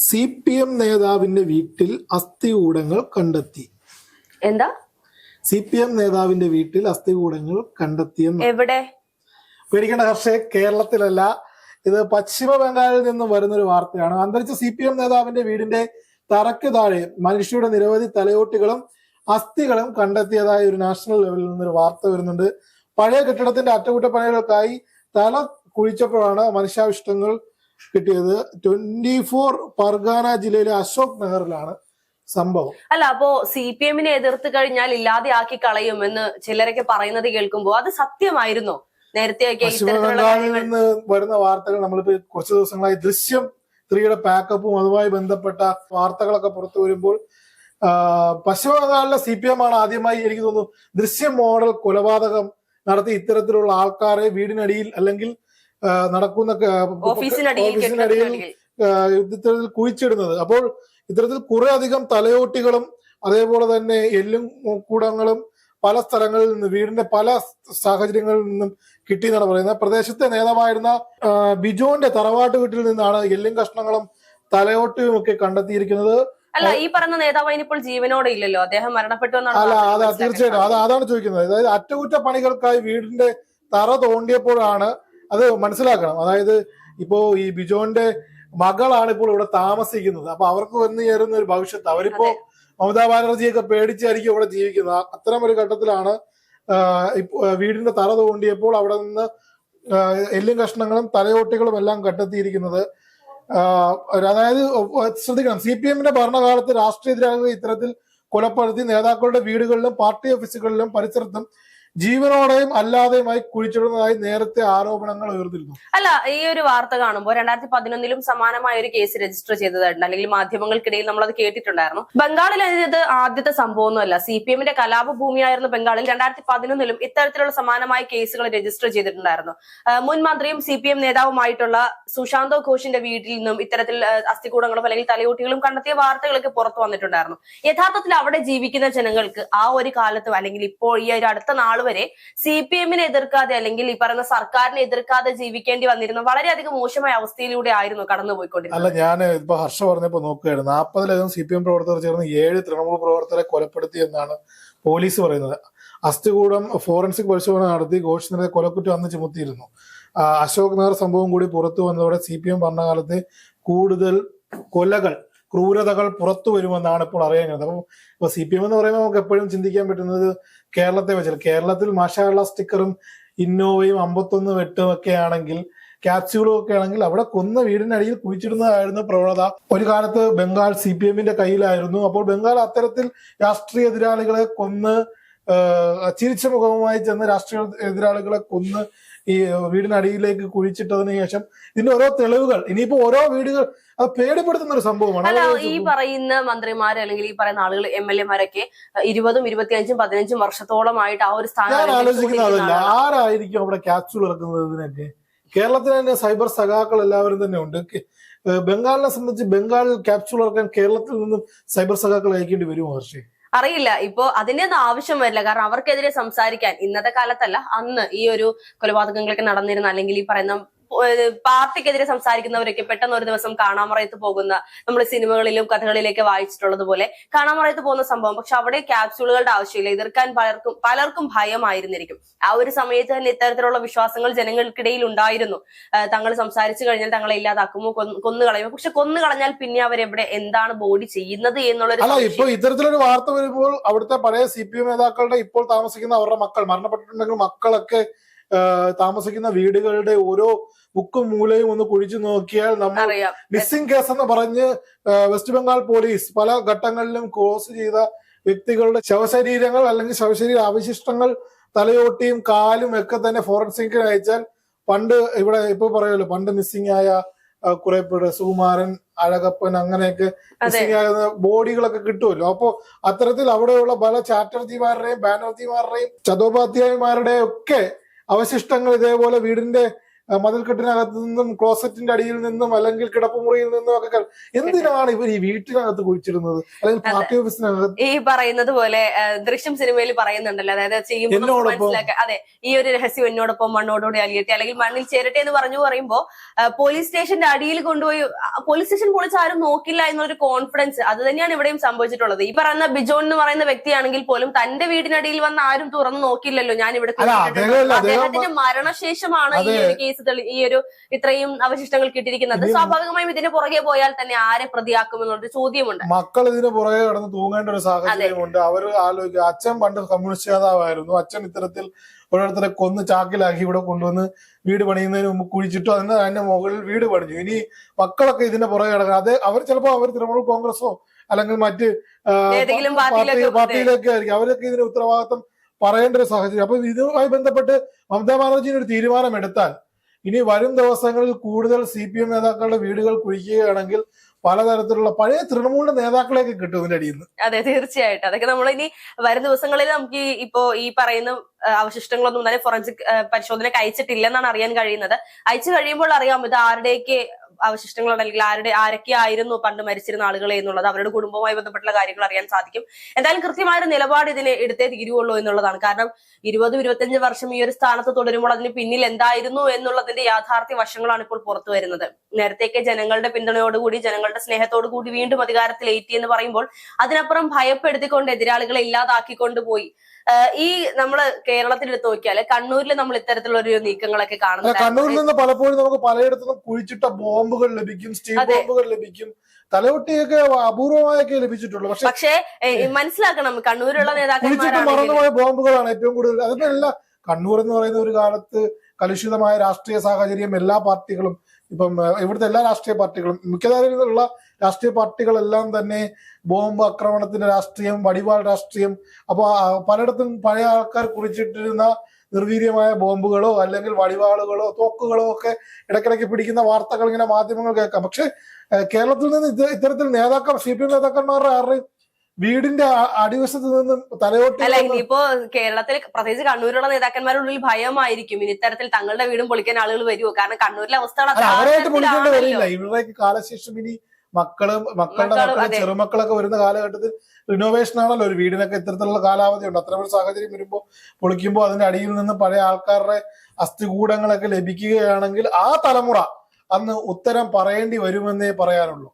CPM നേതാവിന്റെ വീട്ടിൽ അസ്ഥികൂടങ്ങൾ കണ്ടെത്തി. എന്താ? CPM നേതാവിന്റെ വീട്ടിൽ അസ്ഥികൂടങ്ങൾ കണ്ടെത്തിയെന്ന്. എവിടെ? പേടിക്കേണ്ട പക്ഷേ കേരളത്തിലല്ല, ഇത് പശ്ചിമ ബംഗാളിൽ നിന്നും വരുന്നൊരു വാർത്തയാണ്. അന്തരിച്ച CPM നേതാവിന്റെ വീടിന്റെ തറയ്ക്ക് താഴെ മനുഷ്യരുടെ നിരവധി തലയോട്ടികളും അസ്ഥികളും കണ്ടെത്തിയതായി ഒരു നാഷണൽ ലെവലിൽ നിന്നൊരു വാർത്ത വരുന്നുണ്ട്. പഴയ കെട്ടിടത്തിന്റെ അറ്റകുറ്റപ്പണികൾക്കായി തല കുഴിച്ചപ്പോഴാണ് മനുഷ്യാവശിഷ്ടങ്ങൾ കിട്ടിയത്. 24 പർഗാന ജില്ലയിലെ അശോക് നഗറിലാണ് സംഭവം. അല്ല, അപ്പോ CPM-നെ എതിർത്ത് കഴിഞ്ഞാൽ ഇല്ലാതെയാക്കി കളയുമെന്ന് ചിലരൊക്കെ പറയുന്നത് കേൾക്കുമ്പോ അത് സത്യമായിരുന്നോ? നേരത്തെ പശ്ചിമ ബംഗാളിൽ നിന്ന് വരുന്ന വാർത്തകൾ നമ്മളിപ്പോ കുറച്ച് ദിവസങ്ങളായി ദൃശ്യം 3യുടെ പാക്കപ്പും അതുമായി ബന്ധപ്പെട്ട വാർത്തകളൊക്കെ പുറത്തു വരുമ്പോൾ പശ്ചിമ ബംഗാളിലെ CPM ആണ് ആദ്യമായി എനിക്ക് തോന്നുന്നു ദൃശ്യം മോഡൽ കൊലപാതകം നടത്തി ഇത്തരത്തിലുള്ള ആൾക്കാരെ വീടിനടിയിൽ അല്ലെങ്കിൽ നടക്കുന്ന ഓഫീസിനടിയിൽ ഇത്തരത്തിൽ കുഴിച്ചിടുന്നത്. അപ്പോൾ ഇത്തരത്തിൽ കുറെ അധികം തലയോട്ടികളും അതേപോലെ തന്നെ എല്ലും കൂടങ്ങളും പല സ്ഥലങ്ങളിൽ നിന്ന് വീടിന്റെ പല സാഹചര്യങ്ങളിൽ നിന്നും കിട്ടിയെന്നാണ് പറയുന്നത്. പ്രദേശത്തെ നേതാവായിരുന്ന ബിജോന്റെ തറവാട്ട് വീട്ടിൽ നിന്നാണ് എല്ലും കഷ്ണങ്ങളും തലയോട്ടിയും ഒക്കെ കണ്ടെത്തിയിരിക്കുന്നത്. അല്ല, ഈ പറഞ്ഞ നേതാവ് ഇപ്പോൾ ജീവനോടെ ഇല്ലല്ലോ, അദ്ദേഹം മരണപ്പെട്ടു. അല്ല, തീർച്ചയായിട്ടും അതാണ് ചോദിക്കുന്നത്. അതായത് അറ്റകുറ്റപ്പണികൾക്കായി വീടിന്റെ തറ തോണ്ടിയപ്പോഴാണ് അത് മനസ്സിലാക്കണം. അതായത് ഇപ്പോ ഈ ബിജോന്റെ മകളാണ് ഇപ്പോൾ ഇവിടെ താമസിക്കുന്നത്. അപ്പൊ അവർക്ക് വന്നു ചേരുന്ന ഒരു ഭവിഷ്യത്ത്, അവരിപ്പോ മമതാ ബാനർജിയൊക്കെ പേടിച്ചായിരിക്കും ഇവിടെ ജീവിക്കുന്നത്. അത്തരം ഒരു ഘട്ടത്തിലാണ് വീടിന്റെ തറ തോണ്ടിയപ്പോൾ അവിടെ നിന്ന് എല്ലും കഷ്ണങ്ങളും തലയോട്ടികളും എല്ലാം കണ്ടെത്തിയിരിക്കുന്നത്. അതായത് ശ്രദ്ധിക്കണം, CPM-ന്റെ ഭരണകാലത്ത് രാഷ്ട്രീയ എതിരാളികളെ ഇത്തരത്തിൽ കൊലപ്പെടുത്തി നേതാക്കളുടെ വീടുകളിലും പാർട്ടി ഓഫീസുകളിലും പരിസരത്തും ജീവനോടെയും അല്ലാതെയുമായി കുഴിച്ചിടുന്നതായി നേരത്തെ ആരോപണങ്ങൾ ഉയർന്നിരുന്നു. അല്ല, ഈ ഒരു വാർത്ത കാണുമ്പോൾ 2011-ലും സമാനമായ ഒരു കേസ് രജിസ്റ്റർ ചെയ്തതായിട്ടുണ്ട്, അല്ലെങ്കിൽ മാധ്യമങ്ങൾക്കിടയിൽ നമ്മൾ അത് കേട്ടിട്ടുണ്ടായിരുന്നു. ബംഗാളിൽ ഇത് ആദ്യത്തെ സംഭവമൊന്നുമല്ല. CPM-ന്റെ കലാപഭൂമിയായിരുന്ന ബംഗാളിൽ 2011-ലും ഇത്തരത്തിലുള്ള സമാനമായ കേസുകൾ രജിസ്റ്റർ ചെയ്തിട്ടുണ്ടായിരുന്നു. മുൻ മന്ത്രിയും CPM നേതാവുമായിട്ടുള്ള സുശാന്തോ ഘോഷിന്റെ വീട്ടിൽ നിന്നും ഇത്തരത്തിൽ അസ്ഥികൂടങ്ങളും അല്ലെങ്കിൽ തലയോട്ടികളും കണ്ടെത്തിയ വാർത്തകളൊക്കെ പുറത്തു വന്നിട്ടുണ്ടായിരുന്നു. യഥാർത്ഥത്തിൽ അവിടെ ജീവിക്കുന്ന ജനങ്ങൾക്ക് ആ ഒരു കാലത്തും അല്ലെങ്കിൽ ഇപ്പോൾ ഈ ഒരു അടുത്ത നാൾ വരെ CPM-നെ എതിർക്കാതെ അല്ലെങ്കിൽ ഈ പറയുന്ന സർക്കാരിനെ എതിർക്കാതെ ജീവിക്കേണ്ടി വന്നിരുന്ന വളരെയധികം മോശമായ അവസ്ഥയിലൂടെ ആയിരുന്നു കടന്നുപോയിക്കൊണ്ടിരുന്നത്. അല്ല, ഞാൻ ഇപ്പൊ ഹർഷ പറഞ്ഞപ്പോ നോക്കുകയായിരുന്നു, 40-ലധികം CPM പ്രവർത്തകർ ചേർന്ന് 7 തൃണമൂൽ പ്രവർത്തകരെ കൊലപ്പെടുത്തി എന്നാണ് പോലീസ് പറയുന്നത്. അസ്ഥികൂടം ഫോറൻസിക് പരിശോധന നടത്തി ഘോഷിനെതിരെ കൊലക്കുറ്റം അന്ന് ചുമത്തിയിരുന്നു. അശോക് നഗർ സംഭവം കൂടി പുറത്തു വന്നതോടെ CPM ഭരണകാലത്ത് കൂടുതൽ ക്രൂരതകൾ പുറത്തു വരുമെന്നാണ് ഇപ്പോൾ അറിയാൻ കഴിയുന്നത്. അപ്പൊ CPM എന്ന് പറയുമ്പോൾ നമുക്ക് എപ്പോഴും ചിന്തിക്കാൻ പറ്റുന്നത് കേരളത്തെ വെച്ചാൽ, കേരളത്തിൽ മാഷാള്ള സ്റ്റിക്കറും ഇന്നോവയും 51 വെട്ടും ഒക്കെ ആണെങ്കിൽ, ക്യാപ്സ്യൂളും ഒക്കെ ആണെങ്കിൽ അവിടെ കൊന്ന വീടിനടിയിൽ കുഴിച്ചിടുന്നതായിരുന്നു പ്രവണത. ഒരു കാലത്ത് ബംഗാൾ CPM-ന്റെ കയ്യിലായിരുന്നു. അപ്പോൾ ബംഗാൾ അത്തരത്തിൽ രാഷ്ട്രീയ എതിരാളികളെ കൊന്ന് ചിരിച്ച മുഖവുമായി ചെന്ന് രാഷ്ട്രീയ എതിരാളികളെ കൊന്ന് ഈ വീടിനടിയിലേക്ക് കുഴിച്ചിട്ടതിന് ശേഷം ഇതിന്റെ ഓരോ തെളിവുകൾ ഇനിയിപ്പോ ഓരോ വീടുകൾ അത് പേടിപ്പെടുത്തുന്ന ഒരു സംഭവമാണ്. അല്ല, ഈ പറയുന്ന മന്ത്രിമാര് അല്ലെങ്കിൽ ഈ പറയുന്ന ആളുകൾ MLA-മാരൊക്കെ 20, 25, 15 വർഷത്തോളമായിട്ട് ആ ഒരു സ്ഥാനം. ഞാൻ ആലോചിക്കുന്നതല്ല, ആരായിരിക്കും അവിടെ ക്യാപ്സ്യൂൾ ഇറക്കുന്നതിനൊക്കെ? കേരളത്തിൽ തന്നെ സൈബർ സഖാക്കൾ എല്ലാവരും തന്നെ ഉണ്ട്. ബംഗാളിനെ സംബന്ധിച്ച് ബംഗാളിൽ ക്യാപ്സ്യൂൾ ഇറക്കാൻ കേരളത്തിൽ നിന്നും സൈബർ സഖാക്കൾ അയക്കേണ്ടി വരുമോ ഹർഷി? അറിയില്ല. ഇപ്പോ അതിന്റെ ഒന്നും ആവശ്യം വരില്ല. കാരണം അവർക്കെതിരെ സംസാരിക്കാൻ ഇന്നത്തെ കാലത്തല്ല, അന്ന് ഈ ഒരു കൊലപാതകങ്ങളൊക്കെ നടന്നിരുന്ന അല്ലെങ്കിൽ ഈ പറയുന്ന പാർട്ടിക്കെതിരെ സംസാരിക്കുന്നവരൊക്കെ പെട്ടെന്ന് ഒരു ദിവസം കാണാമറയത്ത് പോകുന്ന, നമ്മൾ സിനിമകളിലും കഥകളിലേക്ക് വായിച്ചിട്ടുള്ളത് പോലെ കാണാമറയത്ത് പോകുന്ന സംഭവം. പക്ഷെ അവിടെ ക്യാപ്സ്യൂളുകളുടെ ആവശ്യമില്ല. എതിർക്കാൻ പലർക്കും ഭയമായിരുന്നിരിക്കും. ആ ഒരു സമയത്ത് തന്നെ ഇത്തരത്തിലുള്ള വിശ്വാസങ്ങൾ ജനങ്ങൾക്കിടയിൽ ഉണ്ടായിരുന്നു. തങ്ങൾ സംസാരിച്ചു കഴിഞ്ഞാൽ തങ്ങളെ ഇല്ലാതാക്കുമോ, കൊന്നുകളയുമോ. പക്ഷെ കൊന്നുകളഞ്ഞാൽ പിന്നെ അവരെവിടെ എന്താണ് ബോഡി ചെയ്യുന്നത് എന്നുള്ളൊരു. അല്ല, ഇപ്പൊ ഇത്തരത്തിലൊരു വാർത്ത വരുമ്പോൾ അവിടുത്തെ പഴയ CPM നേതാക്കളുടെ ഇപ്പോൾ താമസിക്കുന്ന അവരുടെ മക്കൾ മരണപ്പെട്ടിട്ടുണ്ടെങ്കിൽ മക്കളൊക്കെ താമസിക്കുന്ന വീടുകളുടെ ഓരോ മുക്കും മൂലയും ഒന്ന് കുഴിച്ചു നോക്കിയാൽ നമ്മൾ മിസ്സിംഗ് കേസ് എന്ന് പറഞ്ഞ് വെസ്റ്റ് ബംഗാൾ പോലീസ് പല ഘട്ടങ്ങളിലും ക്ലോസ് ചെയ്ത വ്യക്തികളുടെ ശവശരീരങ്ങൾ അല്ലെങ്കിൽ ശവശരീര അവശിഷ്ടങ്ങൾ തലയോട്ടിയും കാലും ഒക്കെ തന്നെ ഫോറൻസിക്കിന് അയച്ചാൽ പണ്ട് ഇവിടെ ഇപ്പൊ പറയുമല്ലോ, പണ്ട് മിസ്സിംഗ് ആയ കുറെ പേര് സുകുമാരൻ, അഴകപ്പൻ അങ്ങനെയൊക്കെ മിസ്സിംഗ് ആയ ബോഡികളൊക്കെ കിട്ടുമല്ലോ. അപ്പോ അത്തരത്തിൽ അവിടെയുള്ള പല ചാറ്റർജിമാരുടെയും ബാനർജിമാരുടെയും ചതോപാധ്യായമാരുടെയും ഒക്കെ അവശിഷ്ടങ്ങൾ ഇതേപോലെ വീടിന്റെ മതിൽക്കെട്ടിനകത്ത് നിന്നും ക്ലോസറ്റിന്റെ അടിയിൽ നിന്നും അല്ലെങ്കിൽ കിടപ്പുമുറിയിൽ നിന്നും ഒക്കെ എന്തിനാണ് ഇവർ ഈ വീട്ടിനകത്ത് കുഴിച്ചിടുന്നത് അല്ലെങ്കിൽ പാർട്ടി ഓഫീസിനകത്ത്? ഈ പറയുന്നത് പോലെ ദൃശ്യം സിനിമയിൽ പറയുന്നുണ്ടല്ലോ, അതായത് ചെയ്യുമ്പോൾ മനസ്സിലാക്കുക, അതെ, ഈ ഒരു രഹസ്യം എന്നോടൊപ്പം മണ്ണോടുകൂടി അലിയട്ടെ അല്ലെങ്കിൽ മണ്ണിൽ ചേരട്ടെ എന്ന് പറയുമ്പോൾ പോലീസ് സ്റ്റേഷന്റെ അടിയിൽ കൊണ്ടുപോയി പോലീസ് സ്റ്റേഷൻ പൊളിച്ച് ആരും നോക്കില്ല എന്നൊരു കോൺഫിഡൻസ് അത് തന്നെയാണ് ഇവിടെയും സംഭവിച്ചിട്ടുള്ളത്. ഈ പറയുന്ന ബിജോൺ എന്ന് പറയുന്ന വ്യക്തിയാണെങ്കിൽ പോലും തന്റെ വീടിനടിയിൽ വന്ന് ആരും തുറന്നു നോക്കില്ലല്ലോ, ഞാൻ ഇവിടെ അദ്ദേഹത്തിന്റെ മരണശേഷമാണ് ഈ ഒരു കേസ് ഈ ഒരു ഇത്രയും അവശിഷ്ടങ്ങൾ കിട്ടിയിരിക്കുന്നത്. സ്വാഭാവികമായും ഇതിന് പുറകെ പോയാൽ തന്നെ ആരെ പ്രതിയാക്കുമെന്നൊരു ചോദ്യമുണ്ട്. മക്കൾ ഇതിന് പുറകെ കടന്ന് തൂങ്ങേണ്ട ഒരു സാഹചര്യമുണ്ട്. അവർ ആലോചിക്കുക, അച്ഛൻ പണ്ട് കമ്മ്യൂണിസ്റ്റ് നേതാവായിരുന്നു, അച്ഛൻ ഇത്തരത്തിൽ ഓരോരുത്തരെ കൊന്ന് ചാക്കിലാക്കി ഇവിടെ കൊണ്ടുവന്ന് വീട് പണിയുന്നതിന് മുമ്പ് കുഴിച്ചിട്ടു, അതിന്റെ മുകളിൽ വീട് പണിഞ്ഞു. ഇനി മക്കളൊക്കെ ഇതിന്റെ പുറകെ കിടക്കണം. അവർ ചിലപ്പോ അവർ തൃണമൂൽ കോൺഗ്രസോ അല്ലെങ്കിൽ മറ്റ് പാർട്ടിയിലൊക്കെ ആയിരിക്കും, അവരൊക്കെ ഇതിന് ഉത്തരവാദിത്വം പറയേണ്ട ഒരു സാഹചര്യം. അപ്പൊ ഇതുമായി ബന്ധപ്പെട്ട് മമതാ ബാനർജി ഒരു തീരുമാനം എടുത്താൽ ഇനി വരും ദിവസങ്ങളിൽ കൂടുതൽ CPM നേതാക്കളുടെ വീടുകൾ കുഴിക്കുകയാണെങ്കിൽ പലതരത്തിലുള്ള പഴയ തൃണമൂലിന്റെ നേതാക്കളെയൊക്കെ കിട്ടും ഇതിന്റെ അടിയിൽ നിന്ന്. അതെ, തീർച്ചയായിട്ടും. അതൊക്കെ നമ്മൾ ഇനി വരും ദിവസങ്ങളിൽ നമുക്ക് ഇപ്പോ ഈ പറയുന്ന അവശിഷ്ടങ്ങളൊന്നും തന്നെ ഫോറൻസിക് പരിശോധനയ്ക്ക് അയച്ചിട്ടില്ലെന്നാണ് അറിയാൻ കഴിയുന്നത്. അയച്ചു കഴിയുമ്പോൾ അറിയാം ഇത് ആരുടെയൊക്കെ അവശിഷ്ടങ്ങൾ അല്ലെങ്കിൽ ആരൊക്കെ ആയിരുന്നു പണ്ട് മരിച്ചിരുന്ന ആളുകളെ എന്നുള്ളത്, അവരുടെ കുടുംബവുമായി ബന്ധപ്പെട്ടുള്ള കാര്യങ്ങൾ അറിയാൻ സാധിക്കും. എന്തായാലും കൃത്യമായ നിലപാട് ഇതിന് എടുത്തേ തീരുവുള്ളൂ എന്നുള്ളതാണ്. കാരണം 20-25 വർഷം ഈ ഒരു സ്ഥാനത്ത് തുടരുമ്പോൾ അതിന് പിന്നിൽ എന്തായിരുന്നു എന്നുള്ളതിന്റെ യാഥാർത്ഥ്യ വശങ്ങളാണ് ഇപ്പോൾ പുറത്തു വരുന്നത്. നേരത്തെയൊക്കെ ജനങ്ങളുടെ പിന്തുണയോടുകൂടി ജനങ്ങളുടെ സ്നേഹത്തോടു കൂടി വീണ്ടും അധികാരത്തിലേറ്റി എന്ന് പറയുമ്പോൾ അതിനപ്പുറം ഭയപ്പെടുത്തിക്കൊണ്ട് എതിരാളികളെ ഇല്ലാതാക്കിക്കൊണ്ട് പോയി. ഈ നമ്മള് കേരളത്തിൽ എടുത്ത് നോക്കിയാല് കണ്ണൂരിൽ നമ്മൾ ഇത്തരത്തിലുള്ള ഒരു നീക്കങ്ങളൊക്കെ കാണുന്നത്. കണ്ണൂരിൽ നിന്ന് പലപ്പോഴും നമുക്ക് പലയിടത്തും കുഴിച്ചിട്ട ബോംബുകൾ ലഭിക്കും, സ്റ്റീൽ ബോംബുകൾ ലഭിക്കും, തലയൊട്ടിയൊക്കെ അപൂർവമായൊക്കെ ലഭിച്ചിട്ടുള്ളൂ. പക്ഷേ മനസ്സിലാക്കണം, കണ്ണൂരുള്ള നേതാക്കന്മാർ മറന്നുപോയ ബോംബുകളാണ് ഏറ്റവും കൂടുതൽ. അതിനല്ല, കണ്ണൂർ എന്ന് പറയുന്ന ഒരു കാലത്ത് കലുഷിതമായ രാഷ്ട്രീയ സാഹചര്യം എല്ലാ പാർട്ടികളും, ഇപ്പം ഇവിടുത്തെ എല്ലാ രാഷ്ട്രീയ പാർട്ടികളും മിക്കതരത്തിലുള്ള രാഷ്ട്രീയ പാർട്ടികളെല്ലാം തന്നെ ബോംബ് ആക്രമണത്തിന്റെ രാഷ്ട്രീയം, വടിവാൾ രാഷ്ട്രീയം. അപ്പൊ പലയിടത്തും പഴയ ആൾക്കാർ കുറിച്ചിട്ടിരുന്ന നിർവീര്യമായ ബോംബുകളോ അല്ലെങ്കിൽ വടിവാളുകളോ തോക്കുകളോ ഒക്കെ ഇടയ്ക്കിടയ്ക്ക് പിടിക്കുന്ന വാർത്തകൾ ഇങ്ങനെ മാധ്യമങ്ങൾ കേൾക്കാം. പക്ഷെ കേരളത്തിൽ നിന്ന് ഇത്തരത്തിൽ CPM നേതാക്കന്മാരുടെ ആരുടെയും വീടിന്റെ അടിവശത്ത് നിന്നും തലയോട്ടി അല്ല, ഇനിയിപ്പോ കേരളത്തിൽ പ്രത്യേകിച്ച് കണ്ണൂരുള്ള നേതാക്കന്മാരുള്ളിൽ ഭയമായിരിക്കും ഇനി ഇത്തരത്തിൽ തങ്ങളുടെ വീടും പൊളിക്കാൻ ആളുകൾ വരുമോ? കാരണം കണ്ണൂരിലെ അവസ്ഥ അവരായിട്ട് പൊളിക്കേണ്ടി വരില്ല. ഇവരുടെയൊക്കെ കാലശേഷം ഇനി മക്കളുടെ ചെറുമക്കളൊക്കെ വരുന്ന കാലഘട്ടത്തിൽ റിനോവേഷൻ ആണല്ലോ. ഒരു വീടിനൊക്കെ ഇത്തരത്തിലുള്ള കാലാവധി ഉണ്ട്. അത്തരം ഒരു സാഹചര്യം വരുമ്പോൾ പൊളിക്കുമ്പോൾ അതിന്റെ അടിയിൽ നിന്ന് പഴയ ആൾക്കാരുടെ അസ്ഥികൂടങ്ങളൊക്കെ ലഭിക്കുകയാണെങ്കിൽ ആ തലമുറ അന്ന് ഉത്തരം പറയേണ്ടി വരുമെന്നേ പറയാനുള്ളൂ.